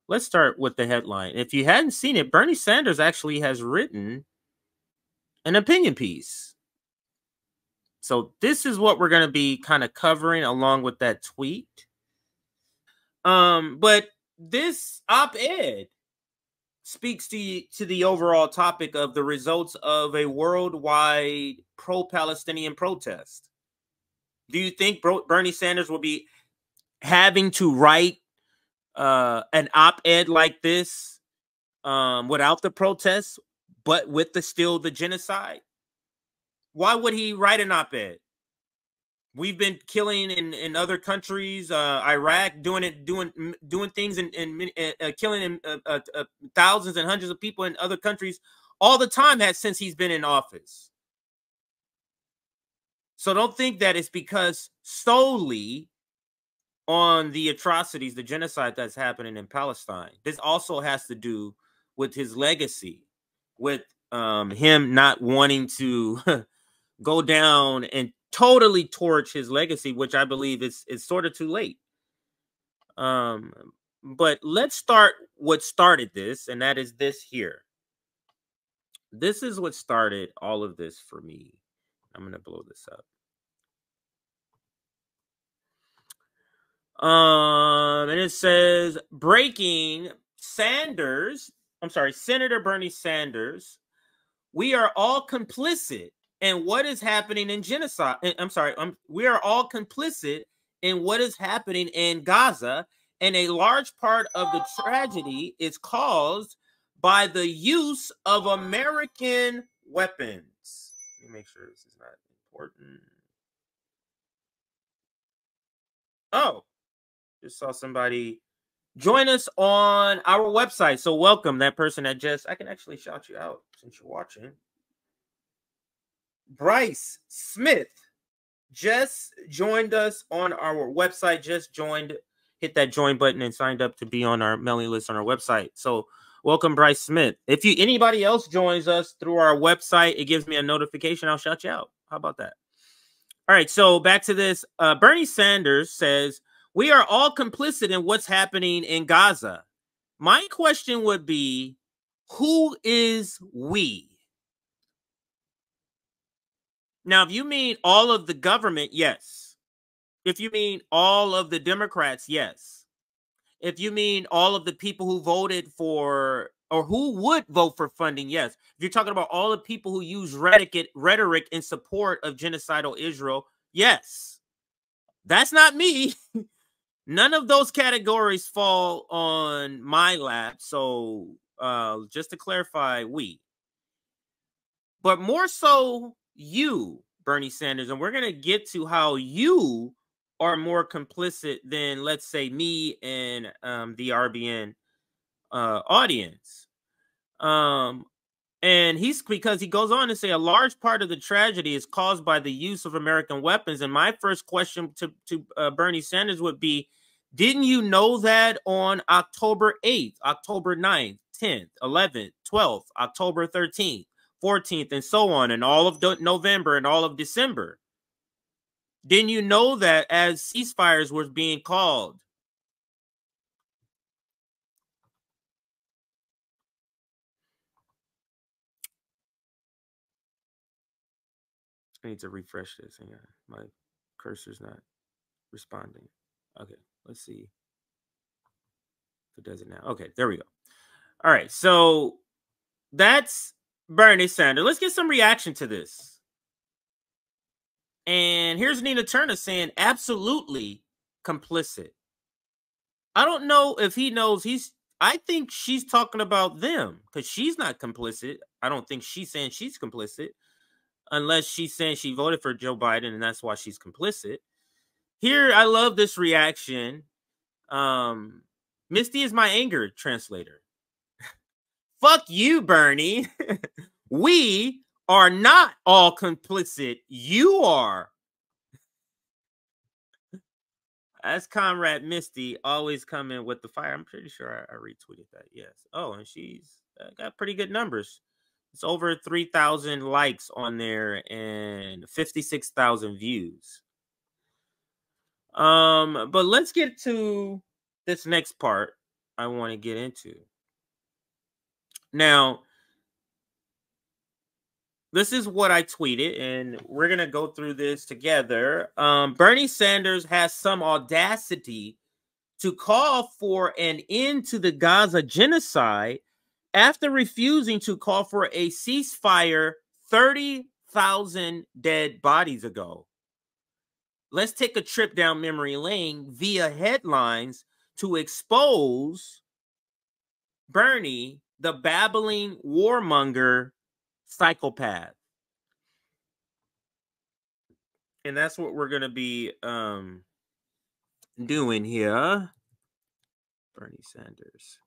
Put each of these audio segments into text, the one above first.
let's start with the headline. If you hadn't seen it, Bernie Sanders actually has written an opinion piece. So this is what we're going to be kind of covering along with that tweet. But this op-ed speaks to the overall topic of the results of a worldwide pro-Palestinian protest. Do you think Bernie Sanders will be having to write an op-ed like this without the protests, but with the genocide? Why would he write an op-ed? We've been killing in other countries, Iraq, doing things and killing thousands and hundreds of people in other countries all the time since he's been in office. So don't think that it's because solely on the atrocities, the genocide that's happening in Palestine. This also has to do with his legacy, with him not wanting to go down and totally torch his legacy, which I believe is sort of too late. But let's start what started this, and that is this here. This is what started all of this for me. I'm going to blow this up. And it says, breaking Senator Bernie Sanders, we are all complicit in what is happening in genocide. We are all complicit in what is happening in Gaza, and a large part of the tragedy is caused by the use of American weapons. Let me make sure this is not important. Oh, just saw somebody join us on our website. So welcome that person that I can actually shout you out since you're watching. Bryce Smith just joined us on our website, hit that join button and signed up to be on our mailing list on our website. So welcome, Bryce Smith. If anybody else joins us through our website, it gives me a notification. I'll shout you out. How about that? All right, so back to this. Bernie Sanders says, we are all complicit in what's happening in Gaza. My question would be, who is we? Now, if you mean all of the government, yes. If you mean all of the Democrats, yes. If you mean all of the people who voted for or who would vote for funding, yes. If you're talking about all the people who use rhetoric in support of genocidal Israel, yes. That's not me. None of those categories fall on my lap. So just to clarify, we. But more so you, Bernie Sanders, and we're going to get to how you are more complicit than, let's say, me and the RBN audience. And because he goes on to say a large part of the tragedy is caused by the use of American weapons. And my first question to Bernie Sanders would be, didn't you know that on October 8th, October 9th, 10th, 11th, 12th, October 13th, 14th, and so on, and all of November and all of December? Didn't you know that as ceasefires were being called? I need to refresh this. Hang on. My cursor's not responding. Okay, let's see if it does it now. Okay, there we go. All right, so that's Bernie Sanders. Let's get some reaction to this. And here's Nina Turner saying, absolutely complicit. I don't know if he knows I think she's talking about them because she's not complicit. I don't think she's saying she's complicit unless she's saying she voted for Joe Biden and that's why she's complicit. Here, I love this reaction. Misty is my anger translator. Fuck you, Bernie. We are not all complicit. You are. That's Comrade Misty, always coming with the fire. I'm pretty sure I retweeted that. Yes. Oh, and she's got pretty good numbers. It's over 3,000 likes on there and 56,000 views. But let's get to this next part. I want to get into. Now, this is what I tweeted, and we're going to go through this together. Bernie Sanders has some audacity to call for an end to the Gaza genocide after refusing to call for a ceasefire 30,000 dead bodies ago. Let's take a trip down memory lane via headlines to expose Bernie, the babbling warmonger psychopath. And that's what we're going to be doing here. Bernie Sanders.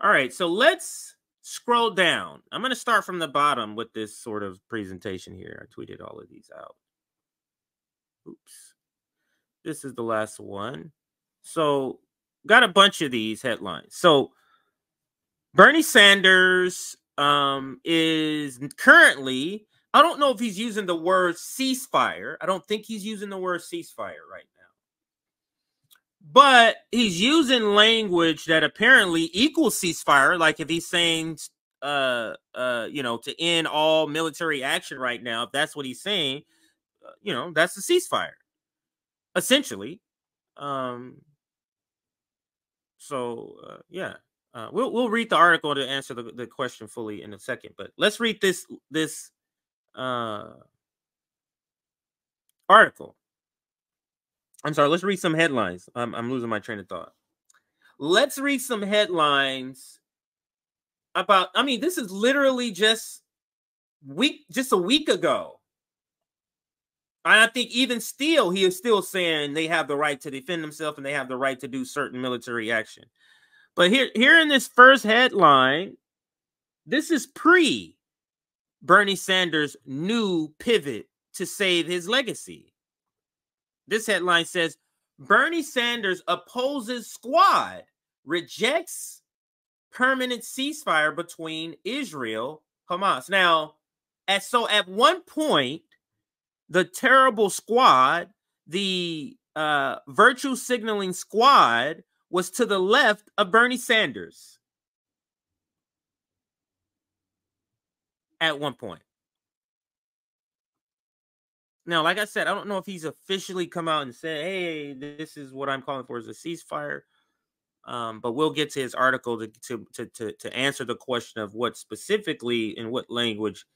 All right, so let's scroll down. I'm going to start from the bottom with this sort of presentation here. I tweeted all of these out. Oops. This is the last one. So, got a bunch of these headlines. So, Bernie Sanders is currently, I don't know if he's using the word ceasefire. I don't think he's using the word ceasefire right now. But he's using language that apparently equals ceasefire. Like if he's saying, to end all military action right now, if that's what he's saying, that's a ceasefire, essentially. We'll read the article to answer the question fully in a second. But let's read this article. I'm sorry. Let's read some headlines. I'm losing my train of thought. Let's read some headlines about. I mean, this is literally just a week ago. And I think even still, he is still saying they have the right to defend themselves and they have the right to do certain military action. But here in this first headline, this is pre Bernie Sanders' new pivot to save his legacy. This headline says, Bernie Sanders opposes squad, rejects permanent ceasefire between Israel, Hamas. Now, at one point, the terrible squad, the virtue signaling squad, was to the left of Bernie Sanders. At one point. Now, like I said, I don't know if he's officially come out and said, hey, this is what I'm calling for is a ceasefire. But we'll get to his article to answer the question of what specifically in what language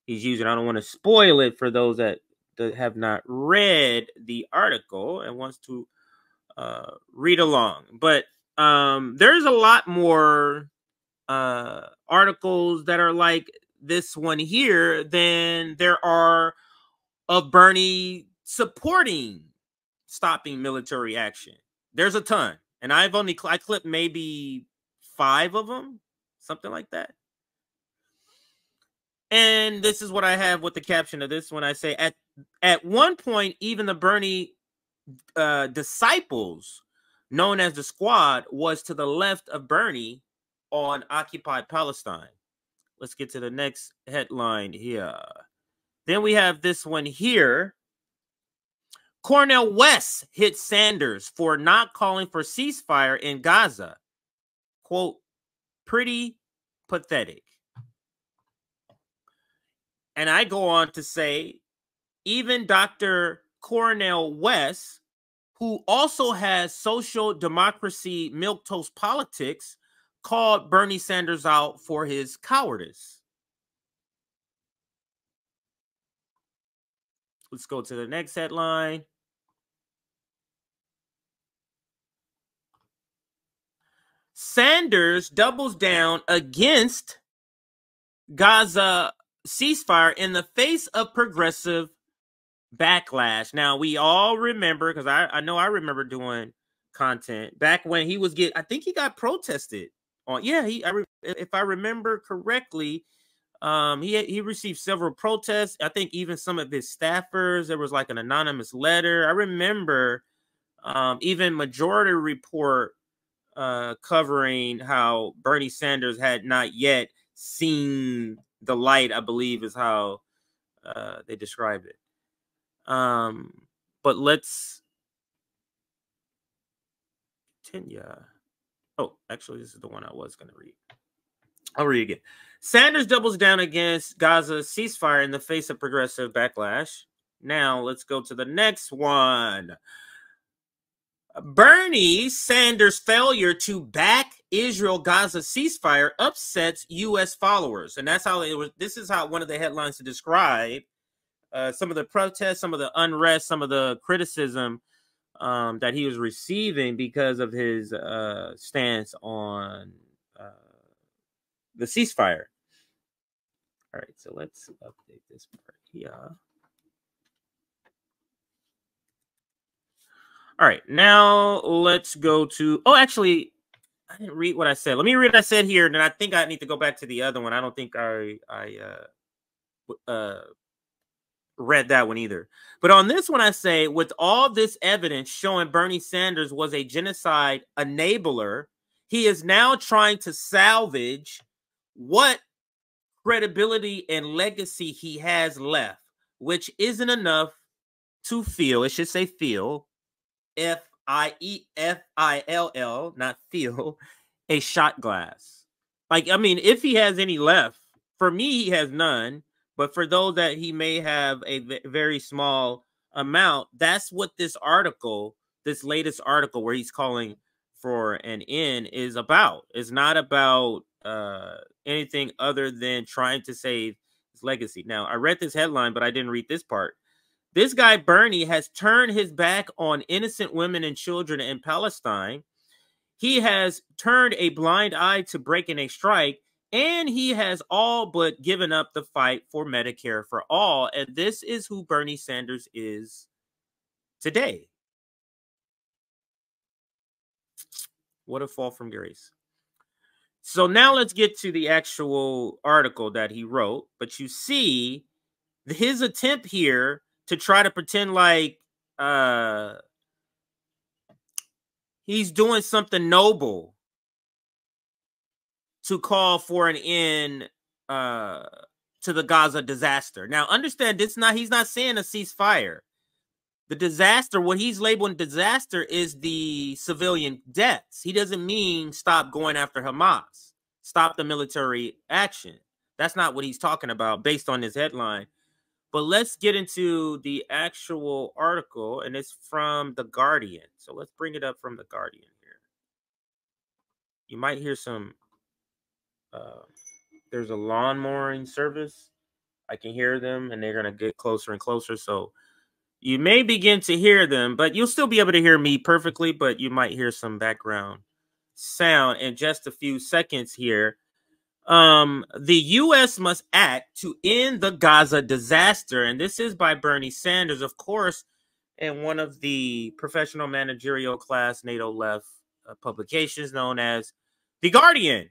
he's using. I don't want to spoil it for those that have not read the article and wants to read along. But there's a lot more articles that are like this one here than there are of Bernie supporting stopping military action. There's a ton. And I clipped maybe 5 of them, something like that. And this is what I have with the caption of this when I say, at one point, even the Bernie disciples, known as the squad, was to the left of Bernie on occupied Palestine. Let's get to the next headline here. Then we have this one here. Cornel West hit Sanders for not calling for ceasefire in Gaza. Quote, pretty pathetic. And I go on to say, even Dr. Cornel West, who also has social democracy milquetoast politics, called Bernie Sanders out for his cowardice. Let's go to the next headline. Sanders doubles down against Gaza ceasefire in the face of progressive backlash. Now, we all remember, because I know I remember doing content back when he was I think he got protested on. Yeah, if I remember correctly, he received several protests. I think even some of his staffers, there was like an anonymous letter. I remember even Majority Report covering how Bernie Sanders had not yet seen the light, I believe is how they described it. But let's continue. Oh, actually, this is the one I was going to read. I'll read again. Sanders doubles down against Gaza's ceasefire in the face of progressive backlash. Now, let's go to the next one. Bernie Sanders' failure to back Israel-Gaza ceasefire upsets U.S. followers. And that's how it was. This is how one of the headlines to describe some of the protests, some of the unrest, some of the criticism that he was receiving because of his stance on the ceasefire. All right, so let's update this part here. All right, now let's go to, oh, actually, I didn't read what I said. Let me read what I said here, and then I think I need to go back to the other one. I don't think I read that one either. But on this one, I say, with all this evidence showing Bernie Sanders was a genocide enabler, he is now trying to salvage what credibility and legacy he has left, which isn't enough to feel, it should say feel, F-I-E-F-I-L-L, not feel, a shot glass. Like, I mean, if he has any left, for me, he has none. But for those that he may have a very small amount, that's what this article, this latest article where he's calling for an end is about. It's not about anything other than trying to save his legacy. Now, I read this headline, but I didn't read this part. This guy, Bernie, has turned his back on innocent women and children in Palestine. He has turned a blind eye to breaking a strike, and he has all but given up the fight for Medicare for all. And this is who Bernie Sanders is today. What a fall from grace. So now let's get to the actual article that he wrote. But you see his attempt here to try to pretend like he's doing something noble to call for an end to the Gaza disaster. Now, understand this, he's not saying a ceasefire. The disaster, what he's labeling disaster is the civilian deaths. He doesn't mean stop going after Hamas, stop the military action. That's not what he's talking about based on this headline. But let's get into the actual article, and it's from The Guardian. So let's bring it up from The Guardian here. You might hear some, there's a lawn mowing service. I can hear them, and they're going to get closer and closer. So you may begin to hear them, but you'll still be able to hear me perfectly, but you might hear some background sound in just a few seconds here. The U.S. must act to end the Gaza disaster. And this is by Bernie Sanders, of course, in one of the professional managerial class NATO left publications known as The Guardian.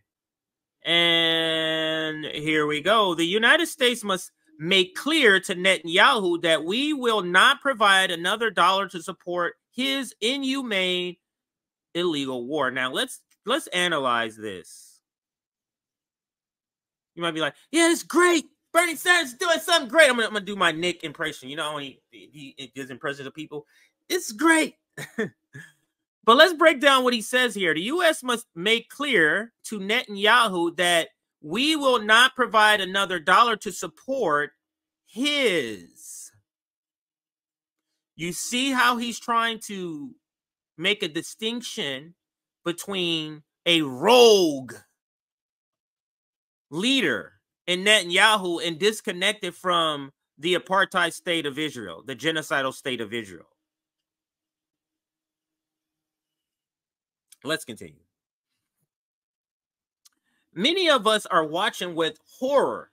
And here we go. The United States must make clear to Netanyahu that we will not provide another dollar to support his inhumane illegal war. Now, let's analyze this. You might be like, yeah, it's great. Bernie Sanders is doing something great. I'm gonna do my Nick impression. You know when he does impressions of people? It's great. But let's break down what he says here. The U.S. must make clear to Netanyahu that we will not provide another dollar to support his. You see how he's trying to make a distinction between a rogue leader in Netanyahu and disconnected from the apartheid state of Israel, the genocidal state of Israel. Let's continue. Many of us are watching with horror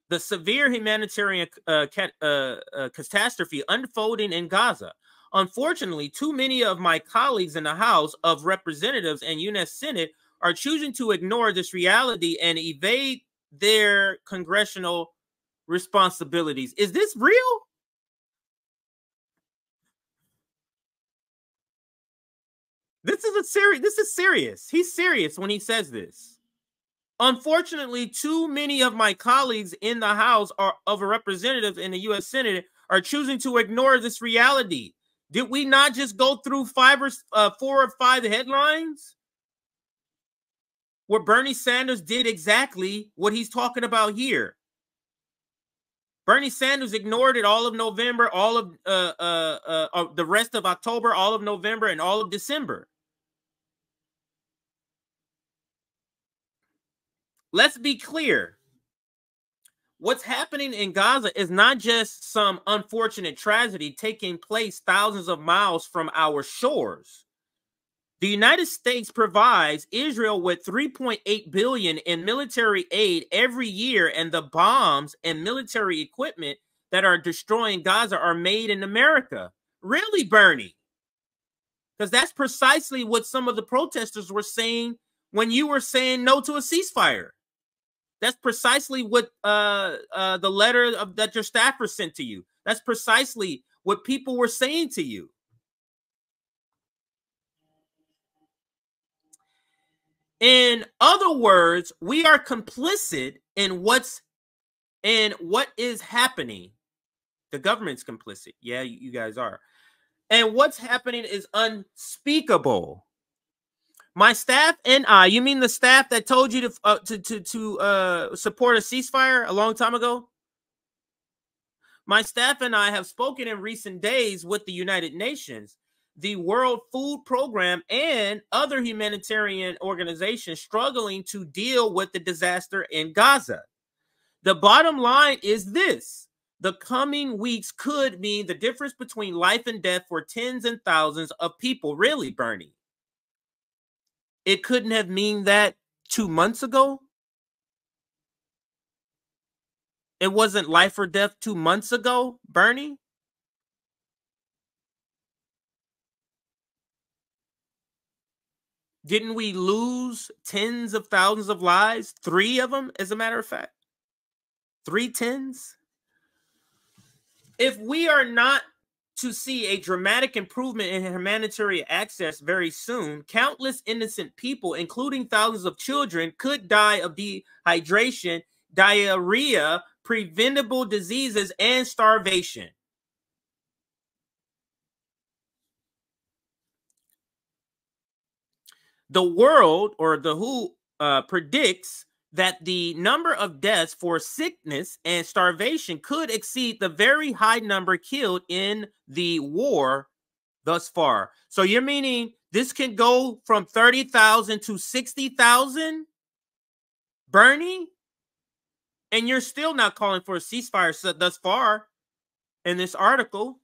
the severe humanitarian catastrophe unfolding in Gaza. Unfortunately, too many of my colleagues in the House of Representatives and U.S. Senate are choosing to ignore this reality and evade their congressional responsibilities. Is this real? This is serious. He's serious when he says this. Unfortunately, too many of my colleagues in the House of Representatives and the U.S. Senate are choosing to ignore this reality. Did we not just go through 4 or 5 headlines where Bernie Sanders did exactly what he's talking about here. Bernie Sanders ignored it all of November, all of the rest of October, all of November, and all of December. Let's be clear. What's happening in Gaza is not just some unfortunate tragedy taking place thousands of miles from our shores. The United States provides Israel with $3.8 billion in military aid every year, and the bombs and military equipment that are destroying Gaza are made in America. Really, Bernie? Because that's precisely what some of the protesters were saying when you were saying no to a ceasefire. That's precisely what the letter that your staffer sent to you. That's precisely what people were saying to you. In other words, we are complicit in what is happening. The government's complicit. Yeah, you guys are. And what's happening is unspeakable. My staff and I, you mean the staff that told you to support a ceasefire a long time ago? My staff and I have spoken in recent days with the United Nations, the World Food Program, and other humanitarian organizations struggling to deal with the disaster in Gaza. The bottom line is this: the coming weeks could mean the difference between life and death for tens and thousands of people. Really, Bernie? It couldn't have mean that 2 months ago? It wasn't life or death 2 months ago, Bernie? Didn't we lose tens of thousands of lives? 3 of them, as a matter of fact. 3 tens? If we are not to see a dramatic improvement in humanitarian access very soon, countless innocent people, including thousands of children, could die of dehydration, diarrhea, preventable diseases, and starvation. The world, or the WHO, predicts that the number of deaths for sickness and starvation could exceed the very high number killed in the war thus far. So you're meaning this can go from 30,000 to 60,000, Bernie? And you're still not calling for a ceasefire thus far in this article.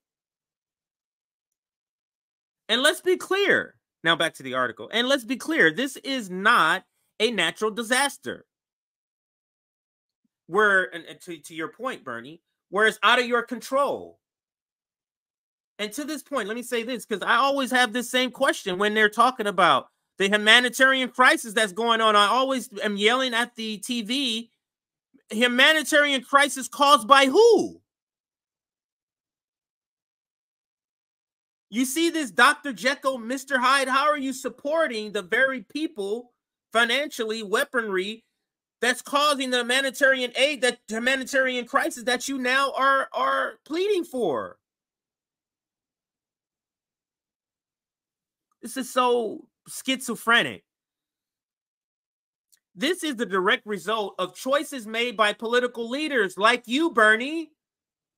And let's be clear. Now back to the article. And let's be clear. This is not a natural disaster. And to your point, Bernie, where it's out of your control. And to this point, let me say this, because I always have this same question when they're talking about the humanitarian crisis that's going on. I always am yelling at the TV, humanitarian crisis caused by who? You see this Dr. Jekyll, Mr. Hyde. How are you supporting the very people financially, weaponry, that's causing the humanitarian aid, that humanitarian crisis that you now are pleading for? This is so schizophrenic. This is the direct result of choices made by political leaders like you, Bernie.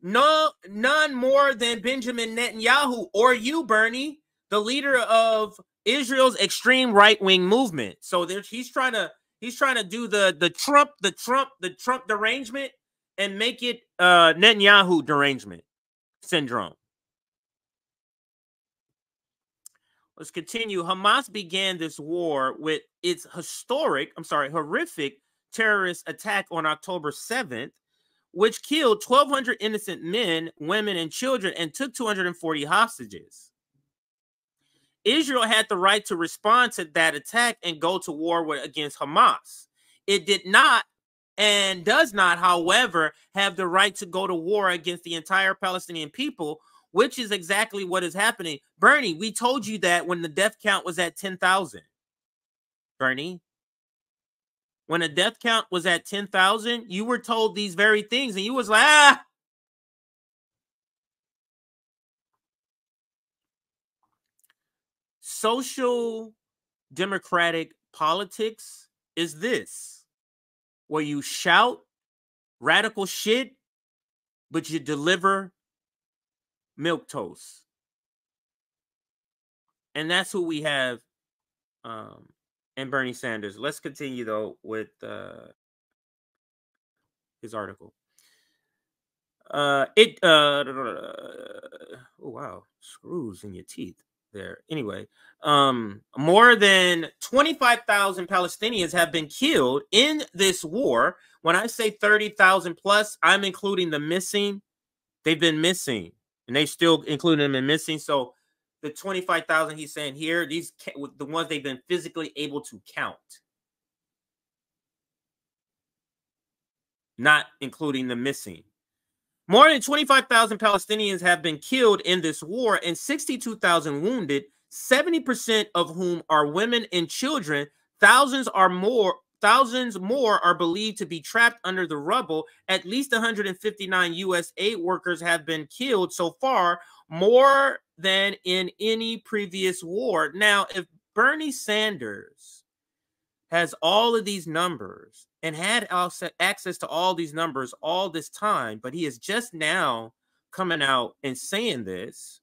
No, none more than Benjamin Netanyahu or you, Bernie, the leader of Israel's extreme right-wing movement. So he's trying to do the Trump derangement and make it Netanyahu derangement syndrome. Let's continue. Hamas began this war with its horrific terrorist attack on October 7th, which killed 1,200 innocent men, women, and children and took 240 hostages. Israel had the right to respond to that attack and go to war against Hamas. It did not and does not, however, have the right to go to war against the entire Palestinian people, which is exactly what is happening. Bernie, we told you that when the death count was at 10,000. Bernie, when the death count was at 10,000, you were told these very things, and you was like, ah. Social democratic politics is this, where you shout radical shit, but you deliver milk toast. And that's who we have in Bernie Sanders. Let's continue, though, with his article. Oh, wow, screws in your teeth there. Anyway, more than 25,000 Palestinians have been killed in this war. When I say 30,000 plus, I'm including the missing. They've been missing, and they still including them in missing. So the 25,000 he's saying here, these the ones they've been physically able to count, not including the missing. More than 25,000 Palestinians have been killed in this war and 62,000 wounded, 70% of whom are women and children. Thousands more are believed to be trapped under the rubble. At least 159 U.S. aid workers have been killed so far, more than in any previous war. Now, if Bernie Sanders has all of these numbers and had access to all these numbers all this time, but he is just now coming out and saying this,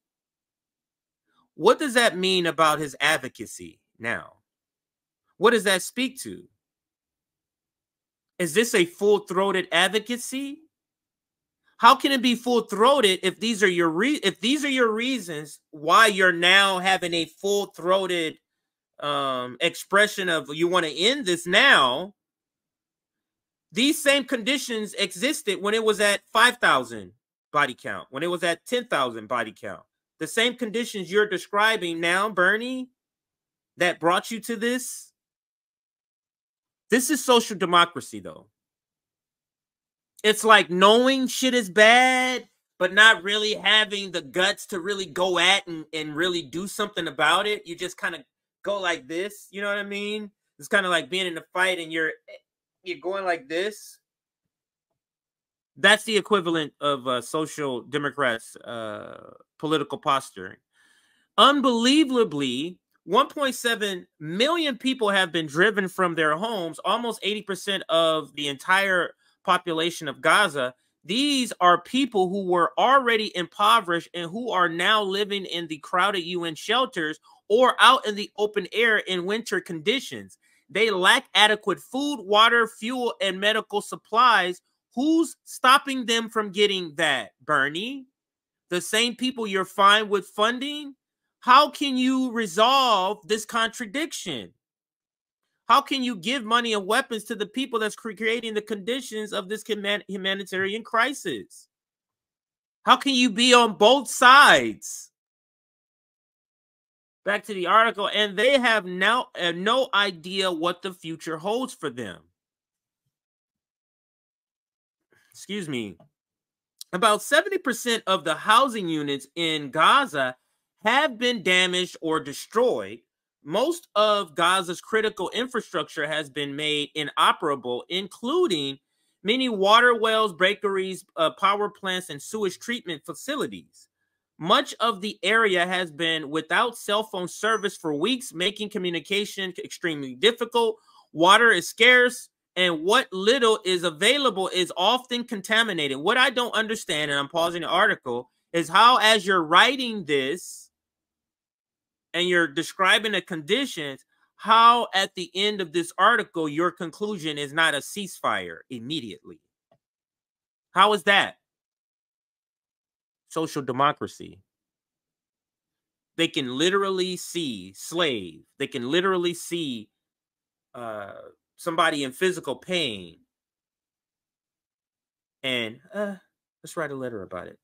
what does that mean about his advocacy now? What does that speak to? Is this a full-throated advocacy? How can it be full-throated if these are your reasons why you're now having a full-throated expression of you want to end this now? These same conditions existed when it was at 5,000 body count, when it was at 10,000 body count. The same conditions you're describing now, Bernie, that brought you to this. This is social democracy, though. It's like knowing shit is bad, but not really having the guts to really go at and really do something about it. You just kind of go like this. You know what I mean? It's kind of like being in a fight and you're going like this. That's the equivalent of social democrats' political posturing. Unbelievably, 1.7 million people have been driven from their homes, almost 80% of the entire population of Gaza. These are people who were already impoverished and who are now living in the crowded UN shelters or out in the open air in winter conditions. They lack adequate food, water, fuel, and medical supplies. Who's stopping them from getting that, Bernie? The same people you're fine with funding? How can you resolve this contradiction? How can you give money and weapons to the people that's creating the conditions of this humanitarian crisis? How can you be on both sides? Back to the article, and they have now no idea what the future holds for them. Excuse me. About 70% of the housing units in Gaza have been damaged or destroyed. Most of Gaza's critical infrastructure has been made inoperable, including many water wells, bakeries, power plants, and sewage treatment facilities. Much of the area has been without cell phone service for weeks, making communication extremely difficult. Water is scarce, and what little is available is often contaminated. What I don't understand, and I'm pausing the article, is how, as you're writing this and you're describing the conditions, how at the end of this article, your conclusion is not a ceasefire immediately. How is that? Social democracy. They can literally see slave. They can literally see somebody in physical pain. And let's write a letter about it.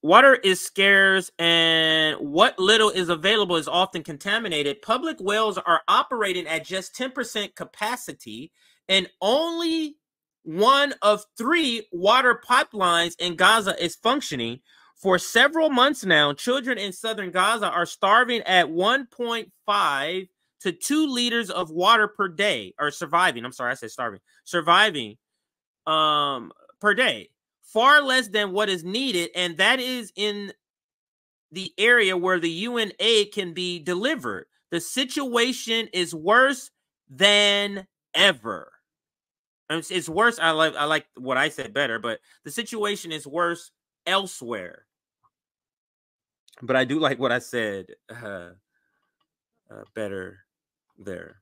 Water is scarce, and what little is available is often contaminated. Public wells are operating at just 10% capacity, and only one of 3 water pipelines in Gaza is functioning. For several months now, children in southern Gaza are starving at 1.5 to 2 liters of water per day, or surviving. I'm sorry, I said starving. Surviving per day. far less than what is needed, and that is in the area where the UN aid can be delivered. The situation is worse than ever. It's worse. I like what I said better, but the situation is worse elsewhere. But I do like what I said better there.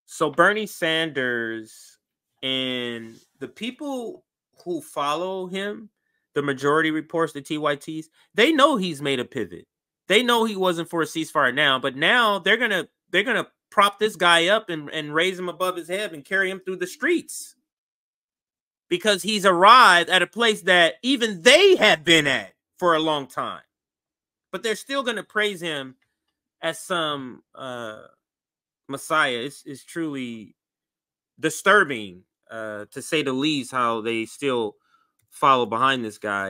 So Bernie Sanders and the people who follow him, the majority reports, the TYTs, they know he's made a pivot. They know he wasn't for a ceasefire now, but now they're gonna prop this guy up and raise him above his head and carry him through the streets because he's arrived at a place that even they had been at for a long time. But they're still gonna praise him as some messiah. It's truly disturbing, to say the least, how they still follow behind this guy.